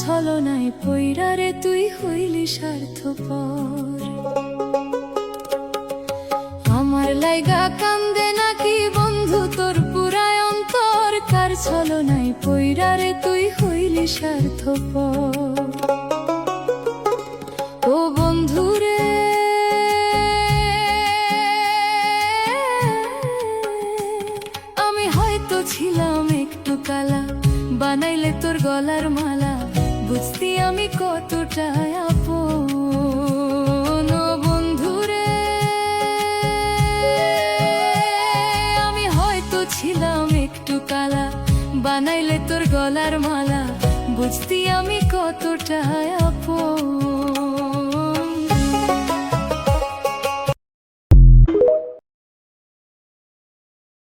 ছলনায় পইরা রে তুই হইলি স্বার্থপর। আমার লাইগা কান্দে নাকি বন্ধু তোর পুরায় অন্তর, কার ছলনায় পইরা রে তুই হইলি স্বার্থপর। ও বন্ধু রে, আমি হয়তো ছিলাম একটু কালা, বানাইলে তোর গলার মালা, বুঝতি আমি কতটা আপন। ও বন্ধু রে, আমি হয়তো ছিলাম একটু কালা, বানাইলে তোর গলার মালা, বুঝতি আমি কতটা আপন।